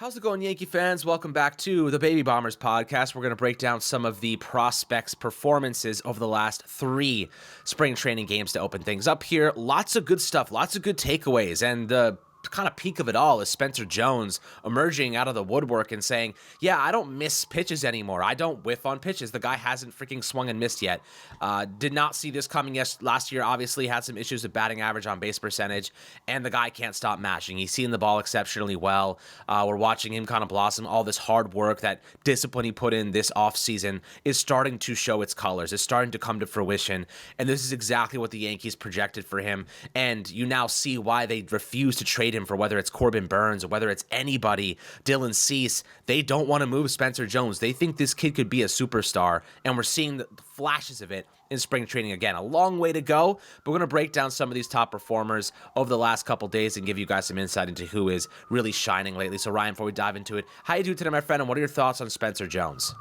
How's it going, Yankee fans? Welcome back to the Baby Bombers podcast. We're going to break down some of the prospects' performances over the last 3 spring training games to open things up here. Lots of good stuff, lots of good takeaways, and the kind of peak of it all is Spencer Jones emerging out of the woodwork and saying, yeah, I don't miss pitches anymore. I don't whiff on pitches. The guy hasn't freaking swung and missed yet. Did not see this coming last year. Obviously had some issues with batting average, on base percentage, and the guy can't stop mashing. He's seeing the ball exceptionally well. We're watching him kind of blossom. All this hard work, that discipline he put in this offseason is starting to show its colors. It's starting to come to fruition, and this is exactly what the Yankees projected for him, and you now see why they refuse to trade him for whether it's Corbin Burns or whether it's anybody, Dylan Cease. They don't want to move Spencer Jones. They think this kid could be a superstar, and we're seeing the flashes of it in spring training again. A long way to go, but we're going to break down some of these top performers over the last couple days and give you guys some insight into who is really shining lately. So Ryan, before we dive into it, how you doing today, my friend, and what are your thoughts on Spencer Jones?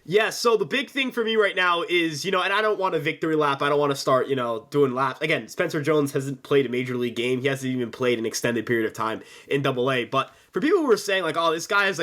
Yeah, so the big thing for me right now is, and I don't want a victory lap. I don't want to start, doing laps. Again, Spencer Jones hasn't played a major league game. He hasn't even played an extended period of time in Double-A. But for people who are saying, oh, this guy is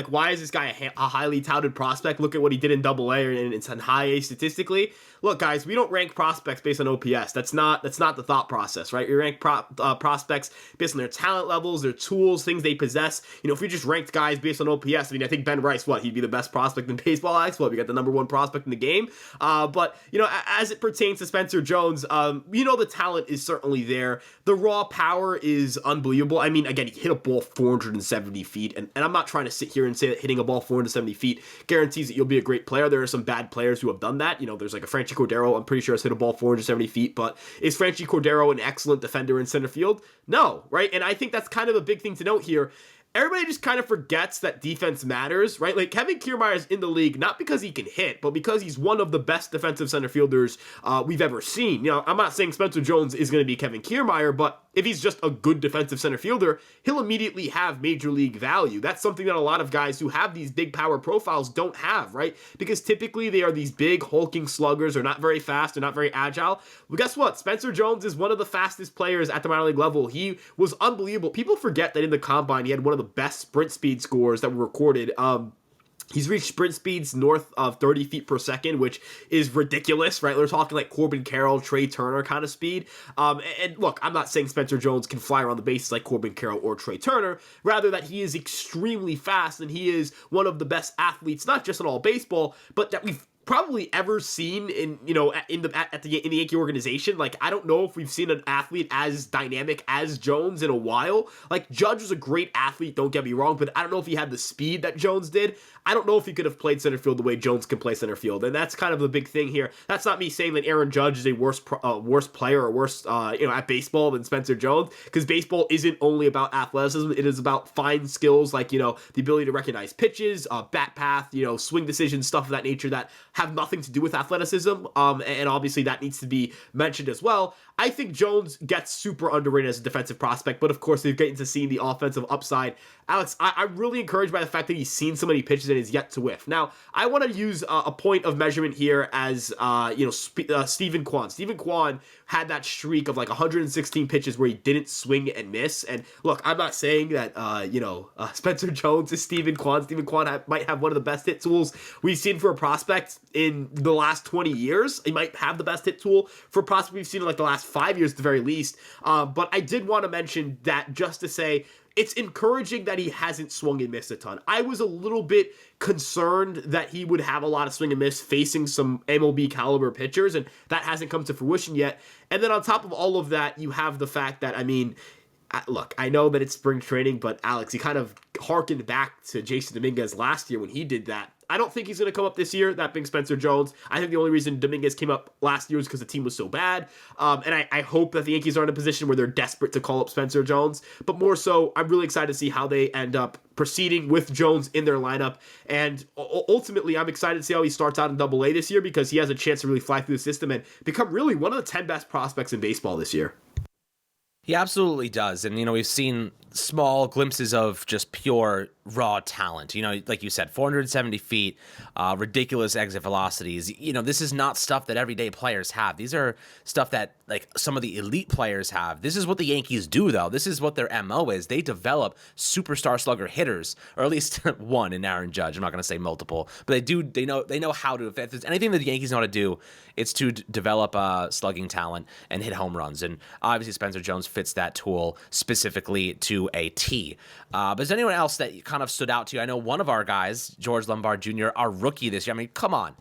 why is this guy a highly touted prospect? Look at what he did in Double-A and it's on high A statistically. Look, guys, we don't rank prospects based on OPS. That's not the thought process, right? We rank prospects based on their talent levels, their tools, things they possess. If we just ranked guys based on OPS, I think Ben Rice, he'd be the best prospect in baseball, Alex? We got the number 1 prospect in the game. But as it pertains to Spencer Jones, the talent is certainly there. The raw power is unbelievable. Again, he hit a ball 470 feet, and I'm not trying to sit here and say that hitting a ball 470 feet guarantees that you'll be a great player. There are some bad players who have done that. There's a Franchi Cordero, I'm pretty sure has hit a ball 470 feet, but is Franchi Cordero an excellent defender in center field? No, right? And I think that's kind of a big thing to note here. Everybody just kind of forgets that defense matters, right? Like, Kevin Kiermaier is in the league not because he can hit, but because he's one of the best defensive center fielders we've ever seen. I'm not saying Spencer Jones is going to be Kevin Kiermaier, but if he's just a good defensive center fielder, he'll immediately have major league value. That's something that a lot of guys who have these big power profiles don't have, right? Because typically they are these big hulking sluggers, or not very fast, or not very agile. Well, guess what? Spencer Jones is one of the fastest players at the minor league level. He was unbelievable. People forget that in the combine, he had one of the best sprint speed scores that were recorded. He's reached sprint speeds north of 30 feet per second, which is ridiculous, right? We're talking like Corbin Carroll, Trey Turner kind of speed. And look, I'm not saying Spencer Jones can fly around the bases like Corbin Carroll or Trey Turner, rather that he is extremely fast, and he is one of the best athletes, not just in all baseball, but that we've probably ever seen in the Yankee organization. Like, I don't know if we've seen an athlete as dynamic as Jones in a while. Like, Judge was a great athlete, don't get me wrong, but I don't know if he had the speed that Jones did. I don't know if he could have played center field the way Jones can play center field, and that's kind of the big thing here. That's not me saying that Aaron Judge is a worse player or worse at baseball than Spencer Jones, because baseball isn't only about athleticism. It is about fine skills like the ability to recognize pitches, bat path, swing decisions, stuff of that nature that have nothing to do with athleticism, and obviously that needs to be mentioned as well. I think Jones gets super underrated as a defensive prospect, but of course they're getting to see the offensive upside. Alex, I'm really encouraged by the fact that he's seen so many pitches and is yet to whiff. Now, I want to use a point of measurement here as Steven Kwan. Steven Kwan had that streak of 116 pitches where he didn't swing and miss. And look, I'm not saying that Spencer Jones is Steven Kwan. Steven Kwan might have one of the best hit tools we've seen for a prospect in the last 20 years. He might have the best hit tool for a prospect we've seen in the last 5 years at the very least. But I did want to mention that just to say, it's encouraging that he hasn't swung and missed a ton. I was a little bit concerned that he would have a lot of swing and miss facing some MLB caliber pitchers, and that hasn't come to fruition yet. And then on top of all of that, you have the fact that, look, I know that it's spring training, but Alex, he kind of harkened back to Jason Dominguez last year when he did that. I don't think he's going to come up this year, that being Spencer Jones. I think the only reason Dominguez came up last year was because the team was so bad. And I hope that the Yankees are in a position where they're desperate to call up Spencer Jones. But more so, I'm really excited to see how they end up proceeding with Jones in their lineup. And ultimately, I'm excited to see how he starts out in Double-A this year, because he has a chance to really fly through the system and become really one of the 10 best prospects in baseball this year. He absolutely does. And, we've seen small glimpses of just pure raw talent. Like you said, 470 feet, ridiculous exit velocities. This is not stuff that everyday players have. These are stuff that like some of the elite players have. This is what the Yankees do, though. This is what their MO is. They develop superstar slugger hitters, or at least one in Aaron Judge. I'm not going to say multiple, but they do. They know how to. If there's anything that the Yankees know how to do, it's to develop slugging talent and hit home runs. And obviously, Spencer Jones fits that tool specifically to a T. But is there anyone else that kind of stood out to you? I know one of our guys, George Lombard Jr., our rookie this year. I mean, come on.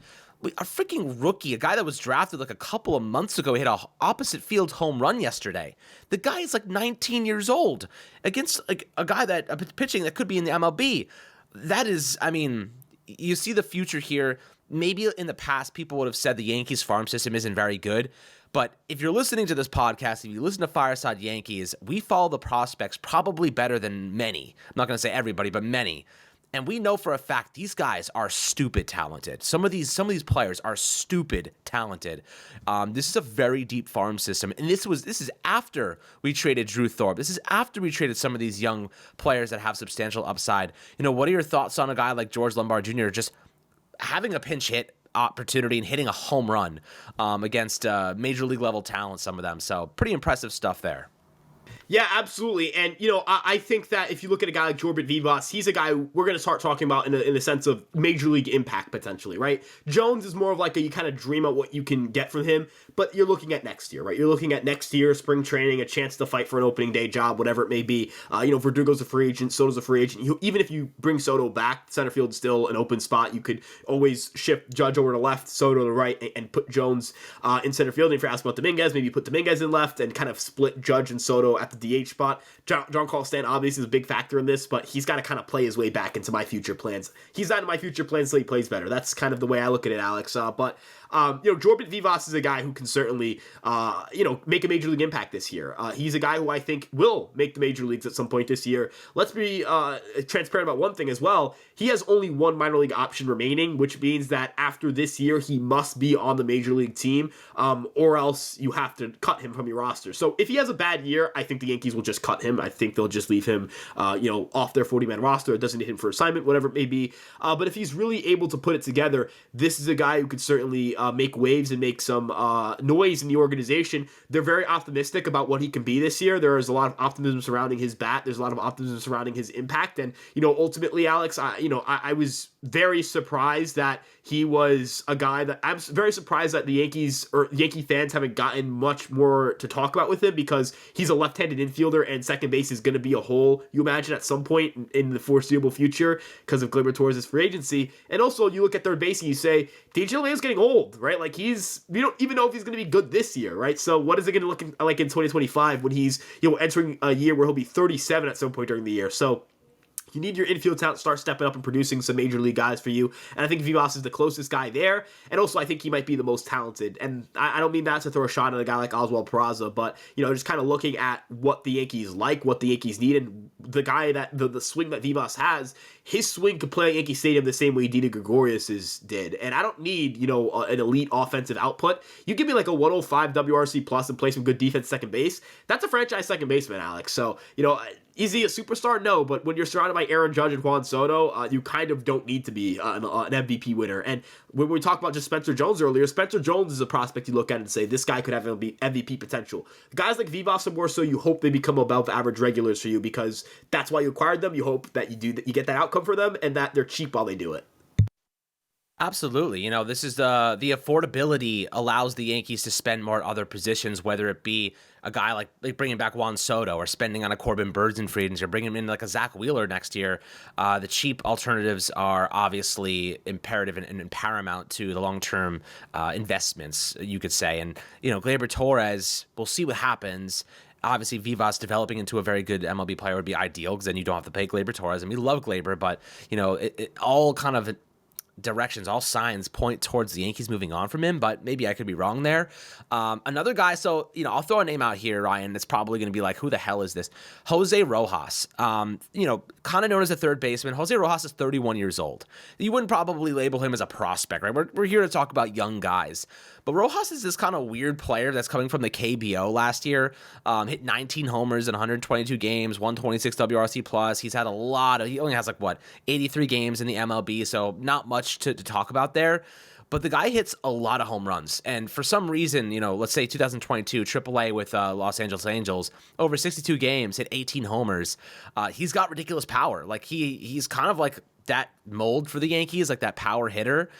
A freaking rookie, a guy that was drafted like a couple of months ago, hit a opposite field home run yesterday. The guy is like 19 years old against like a guy that pitching that could be in the MLB. That is, I mean, you see the future here. Maybe in the past, people would have said the Yankees farm system isn't very good. But if you're listening to this podcast, if you listen to Fireside Yankees, we follow the prospects probably better than many. I'm not going to say everybody, but many. And we know for a fact these guys are stupid talented. Some of these players are stupid talented. This is a very deep farm system, and this is after we traded Drew Thorpe. This is after we traded some of these young players that have substantial upside. What are your thoughts on a guy like George Lombard Jr. just having a pinch hit opportunity and hitting a home run against major league level talent? Some of them, so pretty impressive stuff there. Yeah, absolutely. And, I think that if you look at a guy like Jorbit Vivas, he's a guy we're going to start talking about in the sense of major league impact potentially, right? Jones is more of like you kind of dream out what you can get from him, but you're looking at next year, right? You're looking at next year, spring training, a chance to fight for an opening day job, whatever it may be. Verdugo's a free agent, Soto's a free agent. Even if you bring Soto back, center field's still an open spot. You could always shift Judge over to left, Soto to right, and put Jones in center field. And if you're asking about Dominguez, maybe you put Dominguez in left and kind of split Judge and Soto at the DH spot. Giancarlo Stanton obviously is a big factor in this, but he's got to kind of play his way back into my future plans. He's not in my future plans until he plays better. That's kind of the way I look at it, Alex. Jorbit Vivas is a guy who can certainly, make a major league impact this year. He's a guy who I think will make the major leagues at some point this year. Let's be transparent about one thing as well. He has only one minor league option remaining, which means that after this year, he must be on the major league team, or else you have to cut him from your roster. So if he has a bad year, I think the Yankees will just cut him. I think they'll just leave him, off their 40-man roster. It doesn't need him for assignment, whatever it may be. But if he's really able to put it together, this is a guy who could certainly make waves and make some noise in the organization. They're very optimistic about what he can be this year. There is a lot of optimism surrounding his bat. There's a lot of optimism surrounding his impact. And, ultimately, Alex, I was very surprised that he was a guy that I'm very surprised that the Yankees or Yankee fans haven't gotten much more to talk about with him, because he's a left-handed infielder and second base is going to be a hole, you imagine, at some point in the foreseeable future because of Gleyber Torres' free agency. And also, you look at third base and you say, DJ LeMahieu's getting old, right? Like we don't even know if he's going to be good this year, right? So what is it going to look like in 2025 when he's, entering a year where he'll be 37 at some point during the year? So you need your infield talent to start stepping up and producing some major league guys for you. And I think Vivas is the closest guy there. And also, I think he might be the most talented. And I don't mean that to throw a shot at a guy like Oswald Peraza, but, just kind of looking at what the Yankees like, what the Yankees need, and the guy that the swing that Vivas has, his swing could play at Yankee Stadium the same way Didi Gregorius's did. And I don't need, an elite offensive output. You give me like a 105 WRC plus and play some good defense second base. That's a franchise second baseman, Alex. So, is he a superstar? No, but when you're surrounded by Aaron Judge and Juan Soto, you kind of don't need to be an MVP winner. And when we talked about just Spencer Jones earlier, Spencer Jones is a prospect you look at and say, this guy could have MVP potential. Guys like Vivas are more so you hope they become above average regulars for you, because that's why you acquired them. You hope that you get that outcome for them and that they're cheap while they do it. Absolutely. This is the affordability allows the Yankees to spend more at other positions, whether it be a guy like bringing back Juan Soto or spending on a Corbin Burns in free agency or bringing him in like a Zach Wheeler next year. The cheap alternatives are obviously imperative and paramount to the long-term investments, you could say. And, Gleyber Torres, we'll see what happens. Obviously, Vivas developing into a very good MLB player would be ideal, because then you don't have to pay Gleyber Torres. And we love Gleyber, but, it all kind of directions, all signs point towards the Yankees moving on from him, but maybe I could be wrong there. Another guy, so, I'll throw a name out here, Ryan, that's probably going to be like, who the hell is this? Jose Rojas, kind of known as a third baseman. Jose Rojas is 31 years old. You wouldn't probably label him as a prospect, right? We're here to talk about young guys. But Rojas is this kind of weird player that's coming from the KBO last year. Hit 19 homers in 122 games, 126 WRC plus. He only has 83 games in the MLB, so not much to talk about there. But the guy hits a lot of home runs. And for some reason, let's say 2022, AAA with Los Angeles Angels, over 62 games, hit 18 homers. He's got ridiculous power. He's kind of like that mold for the Yankees, like that power hitter.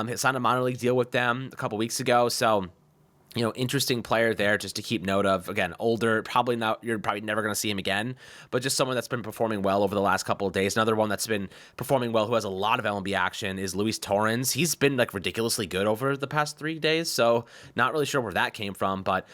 He signed a minor league deal with them a couple weeks ago. So, interesting player there just to keep note of. Again, older, you're probably never going to see him again, but just someone that's been performing well over the last couple of days. Another one that's been performing well, who has a lot of MLB action, is Luis Torrens. He's been ridiculously good over the past 3 days, so not really sure where that came from, but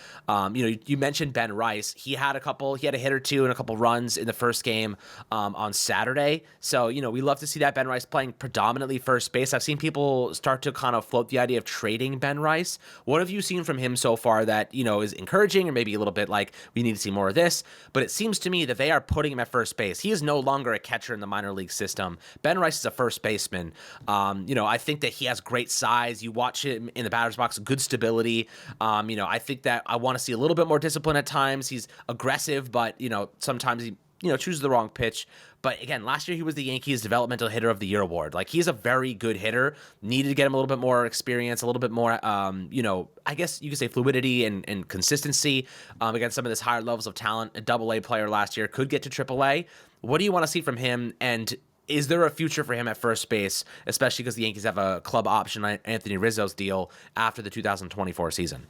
you mentioned Ben Rice. He had a hit or two and a couple runs in the first game on Saturday. So, we love to see that Ben Rice playing predominantly first base. I've seen people start to kind of float the idea of trading Ben Rice. What have you seen from him so far that is encouraging, or maybe a little bit like we need to see more of this? But it seems to me that they are putting him at first base. He is no longer a catcher in the minor league system. Ben Rice is a first baseman. I think that he has great size. You watch him in the batter's box, good stability. I think that I want to see a little bit more discipline at times. He's aggressive, but sometimes he chooses the wrong pitch. But again, last year he was the Yankees Developmental Hitter of the Year award. He's a very good hitter. Needed to get him a little bit more experience, a little bit more, I guess you could say fluidity and consistency against some of this higher levels of talent. A AA player last year, could get to AAA. What do you want to see from him? And is there a future for him at first base, especially because the Yankees have a club option on Anthony Rizzo's deal after the 2024 season?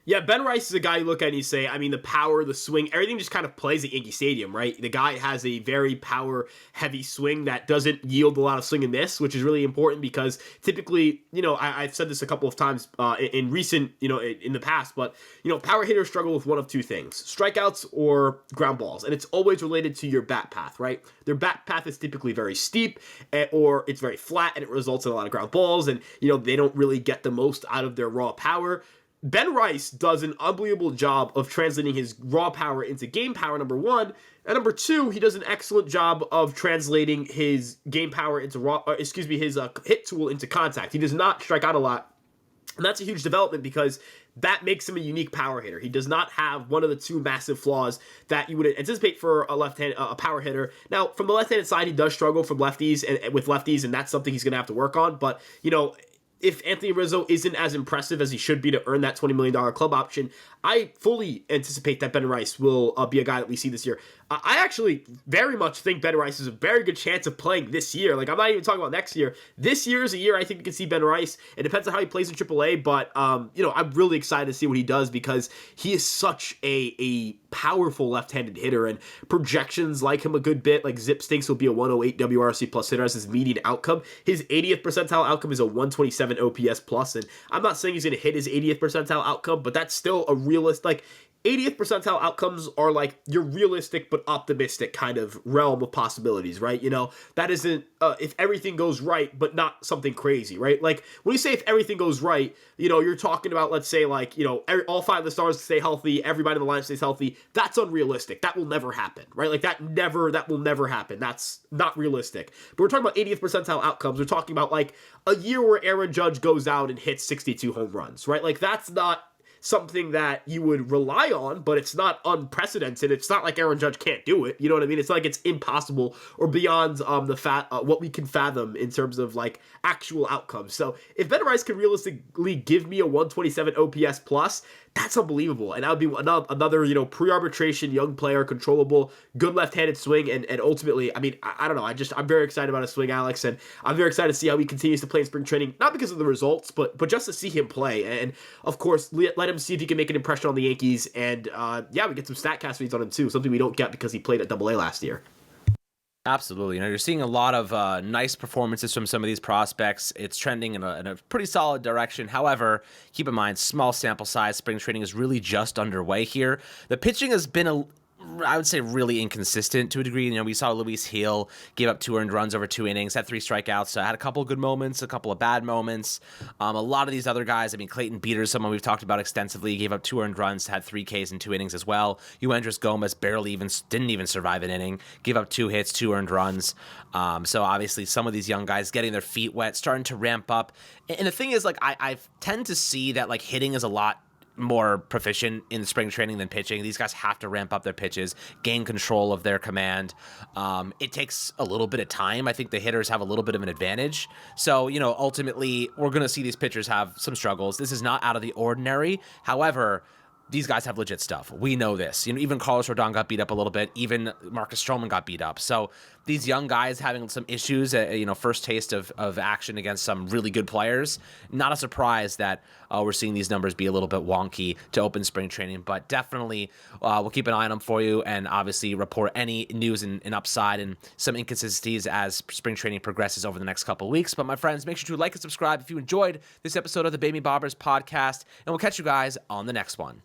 Yeah, Ben Rice is a guy you look at and you say, the power, the swing, everything just kind of plays at Yankee Stadium, right? The guy has a very power-heavy swing that doesn't yield a lot of swing and miss, which is really important because typically, I've said this a couple of times in recent, in the past, but, power hitters struggle with one of two things, strikeouts or ground balls, and it's always related to your bat path, right? Their bat path is typically very steep or it's very flat and it results in a lot of ground balls and, they don't really get the most out of their raw power. Ben Rice does an unbelievable job of translating his raw power into game power, number one. And number two, he does an excellent job of translating his game power into his hit tool into contact. He does not strike out a lot. And that's a huge development because that makes him a unique power hitter. He does not have one of the two massive flaws that you would anticipate for a power hitter. Now, from the left-handed side, he does struggle with lefties, and that's something he's going to have to work on. But, if Anthony Rizzo isn't as impressive as he should be to earn that $20 million club option, I fully anticipate that Ben Rice will be a guy that we see this year. I actually very much think Ben Rice has a very good chance of playing this year. I'm not even talking about next year. This year is a year I think we can see Ben Rice. It depends on how he plays in AAA, but I'm really excited to see what he does because he is such a powerful left-handed hitter, and projections like him a good bit. Zips thinks he'll be a 108 WRC plus hitter as his median outcome. His 80th percentile outcome is a 127 OPS plus, and I'm not saying he's going to hit his 80th percentile outcome, but that's still a realist, 80th percentile outcomes are your realistic but optimistic kind of realm of possibilities, right? That isn't if everything goes right, but not something crazy, right? When you say if everything goes right, you're talking about, let's say, all five of the stars stay healthy, everybody in the line stays healthy. That's unrealistic. That will never happen, right? That will never happen. That's not realistic. But we're talking about 80th percentile outcomes. We're talking about a year where Aaron Judge goes out and hits 62 home runs, right? That's not something that you would rely on, but it's not unprecedented. It's not like Aaron Judge can't do it. You know what I mean? It's it's impossible or beyond what we can fathom in terms of actual outcomes. So if Ben Rice can realistically give me a 127 OPS plus, that's unbelievable. And that would be another, pre-arbitration young player, controllable, good left-handed swing. And ultimately, I don't know. I'm very excited about his swing, Alex. And I'm very excited to see how he continues to play in spring training, not because of the results, but just to see him play. And of course, let him see if he can make an impression on the Yankees. And we get some StatCast reads on him too, something we don't get because he played at AA last year. Absolutely. You're seeing a lot of nice performances from some of these prospects. It's trending in a pretty solid direction. However, keep in mind, small sample size. Spring training is really just underway here. The pitching has been I would say really inconsistent to a degree. You know, we saw Luis Gil gave up 2 earned runs over 2 innings, had 3 strikeouts, so had a couple of good moments, a couple of bad moments. A lot of these other guys, I mean, Clayton Beater, someone we've talked about extensively, gave up 2 earned runs, had 3 Ks in 2 innings as well. Yuendrys Gomez didn't even survive an inning, gave up 2 hits, 2 earned runs. So obviously some of these young guys getting their feet wet, starting to ramp up. And the thing is, like, I tend to see that, like, hitting is a lot more proficient in spring training than pitching. These guys have to ramp up their pitches, gain control of their command. It takes a little bit of time. I think the hitters have a little bit of an advantage. So, you know, ultimately, we're going to see these pitchers have some struggles. This is not out of the ordinary. However, these guys have legit stuff. We know this. You know, even Carlos Rodon got beat up a little bit. Even Marcus Stroman got beat up. So these young guys having some issues, you know, first taste of action against some really good players. Not a surprise that we're seeing these numbers be a little bit wonky to open spring training, but definitely we'll keep an eye on them for you and obviously report any news and upside and some inconsistencies as spring training progresses over the next couple of weeks. But my friends, make sure to like and subscribe if you enjoyed this episode of the Baby Bombers podcast, and we'll catch you guys on the next one.